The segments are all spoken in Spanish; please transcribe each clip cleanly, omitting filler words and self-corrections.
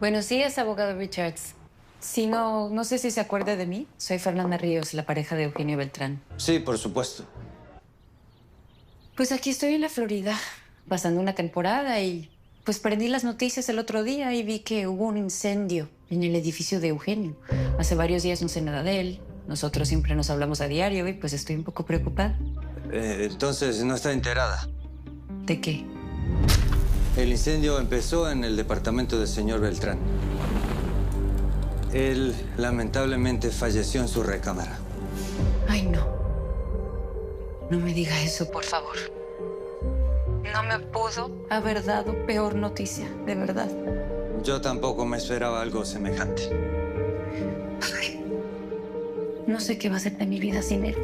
Buenos días, abogado Richards. Si no, no sé si se acuerda de mí. Soy Fernanda Ríos, la pareja de Eugenio Beltrán. Sí, por supuesto. Pues aquí estoy en la Florida, pasando una temporada y pues prendí las noticias el otro día y vi que hubo un incendio en el edificio de Eugenio. Hace varios días no sé nada de él. Nosotros siempre nos hablamos a diario y pues estoy un poco preocupada. Entonces, ¿no está enterada? ¿De qué? El incendio empezó en el departamento del señor Beltrán. Él lamentablemente falleció en su recámara. Ay, no. No me diga eso, por favor. No me pudo haber dado peor noticia, de verdad. Yo tampoco me esperaba algo semejante. Ay, no sé qué va a ser de mi vida sin él.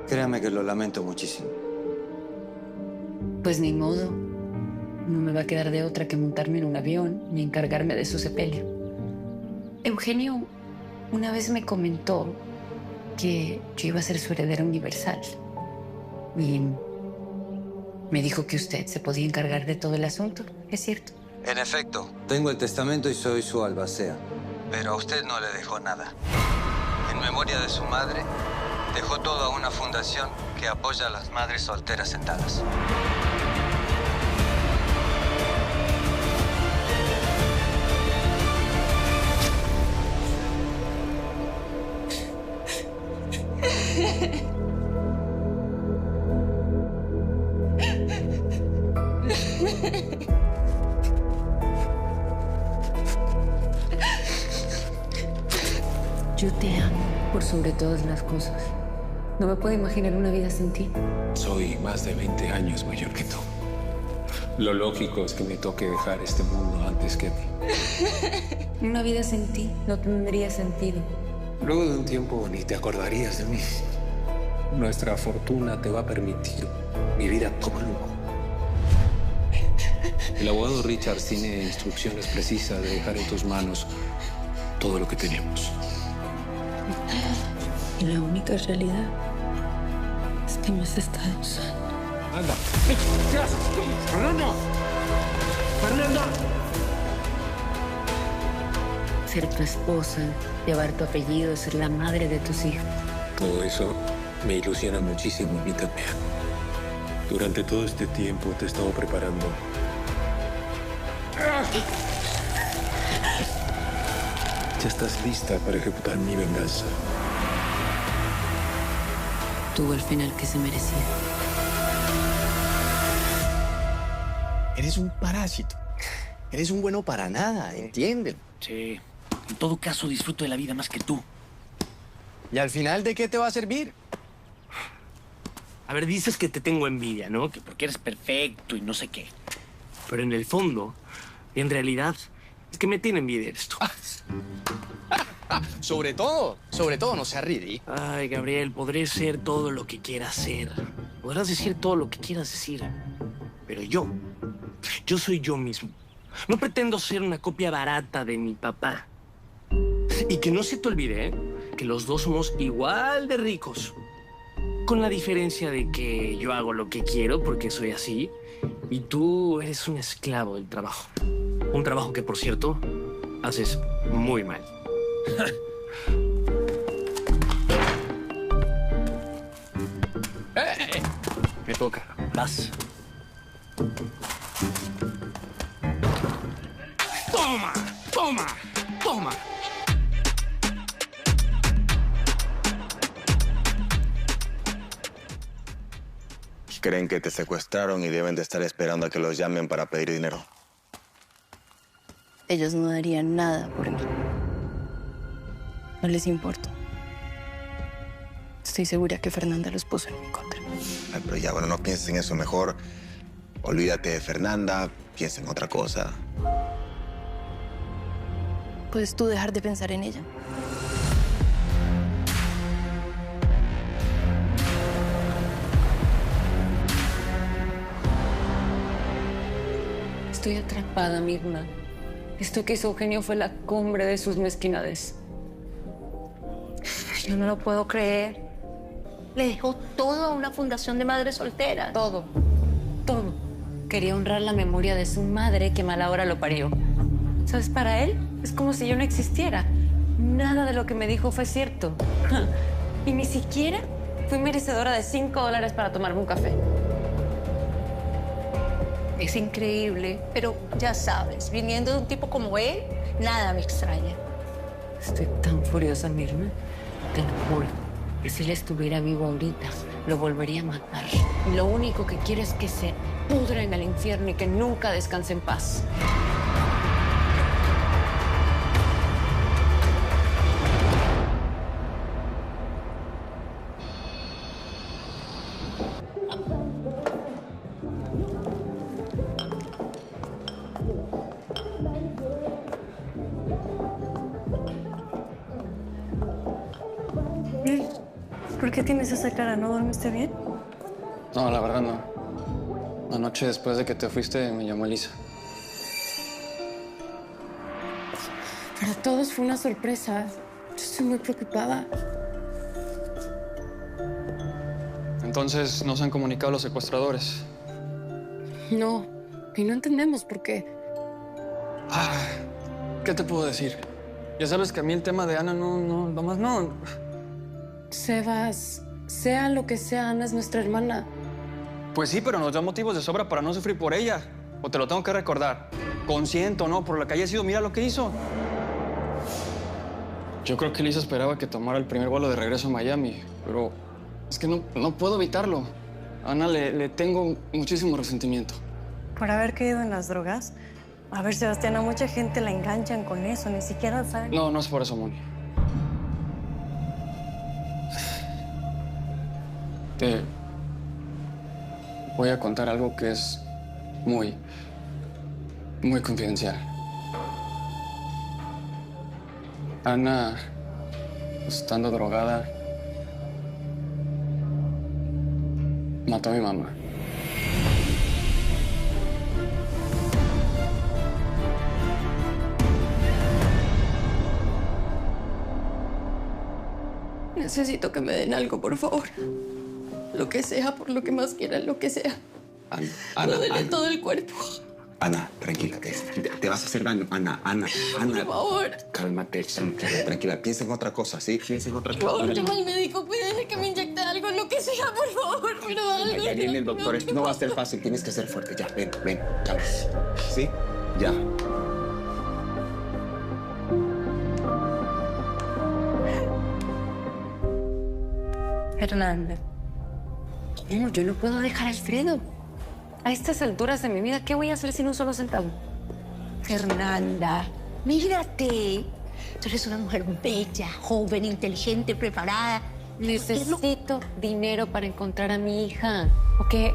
Créame que lo lamento muchísimo. Pues ni modo. No me va a quedar de otra que montarme en un avión ni encargarme de su sepelio. Eugenio una vez me comentó que yo iba a ser su heredera universal. Y me dijo que usted se podía encargar de todo el asunto. ¿Es cierto? En efecto, tengo el testamento y soy su albacea. Pero a usted no le dejó nada. En memoria de su madre, dejó todo a una fundación que apoya a las madres solteras en Dallas. Yo te amo por sobre todas las cosas. No me puedo imaginar una vida sin ti. Soy más de 20 años mayor que tú. Lo lógico es que me toque dejar este mundo antes que a ti. Una vida sin ti no tendría sentido. Luego de un tiempo ni te acordarías de mí. Nuestra fortuna te va a permitir vivir a todo lujo. El abogado Richards tiene instrucciones precisas de dejar en tus manos todo lo que tenemos. Y la única realidad es que me has estado usando. ¡Anda! ¿Qué haces? ¡Fernanda! ¡Fernanda! Ser tu esposa, llevar tu apellido, ser la madre de tus hijos. Todo eso me ilusiona muchísimo a mí también. Durante todo este tiempo te he estado preparando. Ya estás lista para ejecutar mi venganza. Tuvo el final que se merecía. Eres un parásito. Eres un bueno para nada, ¿entienden? Sí. En todo caso, disfruto de la vida más que tú. ¿Y al final de qué te va a servir? A ver, dices que te tengo envidia, ¿no? Que porque eres perfecto y no sé qué. Pero en el fondo, en realidad, es que me tiene envidia esto. Sobre todo, no seas ridículo. Ay, Gabriel, podré ser todo lo que quieras ser. Podrás decir todo lo que quieras decir. Pero yo soy yo mismo. No pretendo ser una copia barata de mi papá. Y que no se te olvide, ¿eh? Que los dos somos igual de ricos. Con la diferencia de que yo hago lo que quiero porque soy así y tú eres un esclavo del trabajo. Un trabajo que, por cierto, haces muy mal. Me toca. Vas. ¡Toma! ¡Toma! ¡Toma! Creen que te secuestraron y deben de estar esperando a que los llamen para pedir dinero. Ellos no darían nada por mí. No les importa. Estoy segura que Fernanda los puso en mi contra. Ay, pero ya, bueno, no pienses en eso. Mejor olvídate de Fernanda, piensa en otra cosa. ¿Puedes tú dejar de pensar en ella? Estoy atrapada, Mirna. Esto que hizo Eugenio fue la cumbre de sus mezquindades. Yo no lo puedo creer. Le dejó todo a una fundación de madres solteras. Todo. Todo. Quería honrar la memoria de su madre que mala hora lo parió. ¿Sabes? Para él es como si yo no existiera. Nada de lo que me dijo fue cierto. Y ni siquiera fui merecedora de $5 para tomarme un café. Es increíble, pero ya sabes, viniendo de un tipo como él, nada me extraña. Estoy tan furiosa, Mirna. Te lo juro. Que si él estuviera vivo ahorita, lo volvería a matar. Y lo único que quiero es que se pudra en el infierno y que nunca descanse en paz. ¿Por qué tienes esa cara? ¿No dormiste bien? No, la verdad no. Anoche después de que te fuiste me llamó Elisa. Para todos fue una sorpresa. Yo estoy muy preocupada. Entonces no se han comunicado los secuestradores. No, y no entendemos por qué. ¿Qué te puedo decir? Ya sabes que a mí el tema de Ana nomás no. Sebas, sea lo que sea, Ana es nuestra hermana. Pues sí, pero nos da motivos de sobra para no sufrir por ella. O te lo tengo que recordar. Consciente o no, por lo que haya sido, mira lo que hizo. Yo creo que Elisa esperaba que tomara el primer vuelo de regreso a Miami, pero es que no puedo evitarlo. A Ana le tengo muchísimo resentimiento. Por haber caído en las drogas. A ver, Sebastián, a mucha gente la enganchan con eso, ni siquiera saben. No es por eso, Moni. Te voy a contar algo que es muy confidencial. Ana, estando drogada, mató a mi mamá. Necesito que me den algo, por favor. Lo que sea, por lo que más quieran, lo que sea. Ana, Duele todo el cuerpo. Ana, tranquila, te vas a hacer daño. Ana. Por favor. Cálmate, tranquila. Piensa en otra cosa, ¿sí? Piensa en otra cosa. Por favor, llama al médico. Puede que me inyecte algo, lo que sea, por favor. Pero algo. Ya viene el doctor. Esto no va a ser fácil. Tienes que ser fuerte. Ya, ven, ya. ¿Sí? Ya. Fernanda. No, yo no puedo dejar a Alfredo. A estas alturas de mi vida, ¿qué voy a hacer sin un solo centavo? Fernanda, mírate. Tú eres una mujer bella, joven, inteligente, preparada. Necesito dinero para encontrar a mi hija. ¿O qué?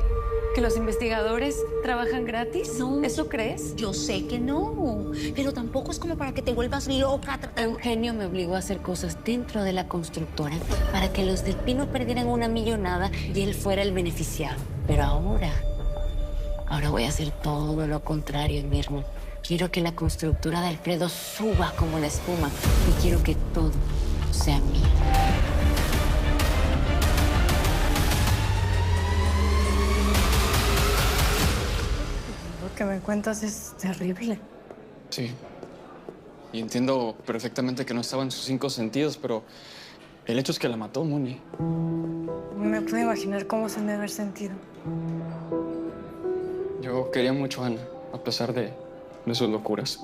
¿Que los investigadores trabajan gratis? No. ¿Eso crees? Yo sé que no, pero tampoco es como para que te vuelvas loca. Eugenio me obligó a hacer cosas dentro de la constructora para que los del Pino perdieran una millonada y él fuera el beneficiado. Pero ahora voy a hacer todo lo contrario, Mirna. Quiero que la constructora de Alfredo suba como la espuma y quiero que todo sea mío. Lo que me cuentas es terrible. Sí. Y entiendo perfectamente que no estaba en sus 5 sentidos, pero el hecho es que la mató, Moni. No me puedo imaginar cómo se me debe haber sentido. Yo quería mucho a Ana, a pesar de sus locuras.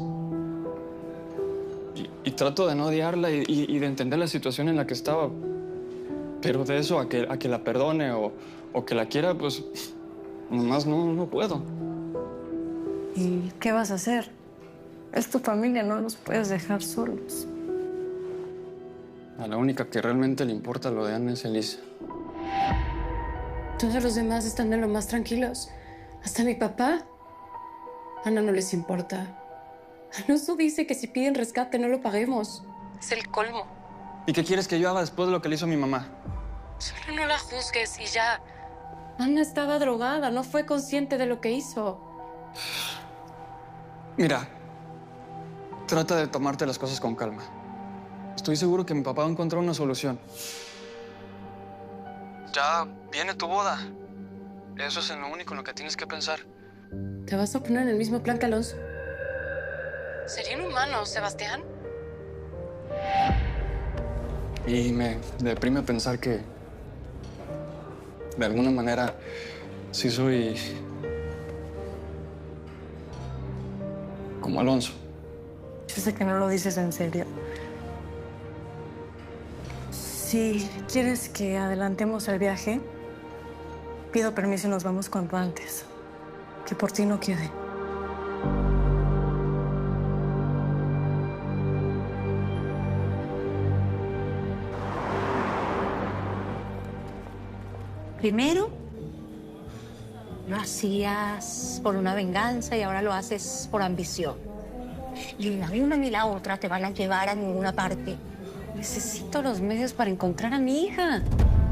Y trato de no odiarla y de entender la situación en la que estaba. Pero de eso a que la perdone o que la quiera, pues nomás no puedo. ¿Y qué vas a hacer? Es tu familia, no los puedes dejar solos. A la única que realmente le importa lo de Ana es Elisa. Todos los demás están de lo más tranquilos. Hasta mi papá. Ana no les importa. Alonso dice que si piden rescate no lo paguemos. Es el colmo. ¿Y qué quieres que yo haga después de lo que le hizo a mi mamá? Solo no la juzgues y ya. Ana estaba drogada, no fue consciente de lo que hizo. Mira, trata de tomarte las cosas con calma. Estoy seguro que mi papá va a encontrar una solución. Ya viene tu boda. Eso es en lo único en lo que tienes que pensar. ¿Te vas a poner en el mismo plan que Alonso? Sería inhumano, Sebastián. Y me deprime pensar que, de alguna manera, sí soy como Alonso. Yo sé que no lo dices en serio. Si quieres que adelantemos el viaje, pido permiso y nos vamos cuanto antes. Que por ti no quede. Primero, lo hacías por una venganza y ahora lo haces por ambición. Y ni la una ni la otra te van a llevar a ninguna parte. Necesito los medios para encontrar a mi hija.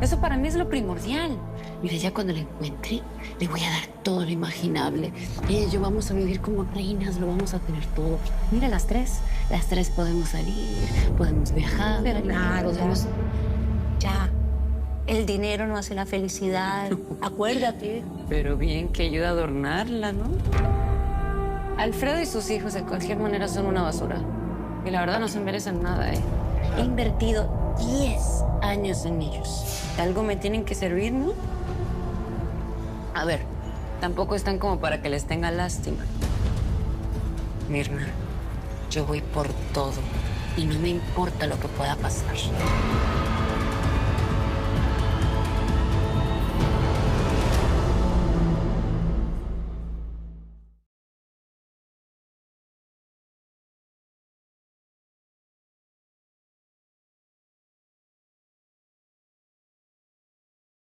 Eso para mí es lo primordial. Mira, ya cuando la encuentre, le voy a dar todo lo imaginable. Ella y yo vamos a vivir como reinas, lo vamos a tener todo. Mira, las tres podemos salir, podemos viajar, podemos... Ya. El dinero no hace la felicidad. Acuérdate. Pero bien que ayuda a adornarla, ¿no? Alfredo y sus hijos de cualquier manera son una basura. Y la verdad no se merecen nada, ¿eh? He invertido 10 Años en ellos. De algo me tienen que servir, ¿no? A ver, tampoco están como para que les tenga lástima. Mirna, yo voy por todo y no me importa lo que pueda pasar.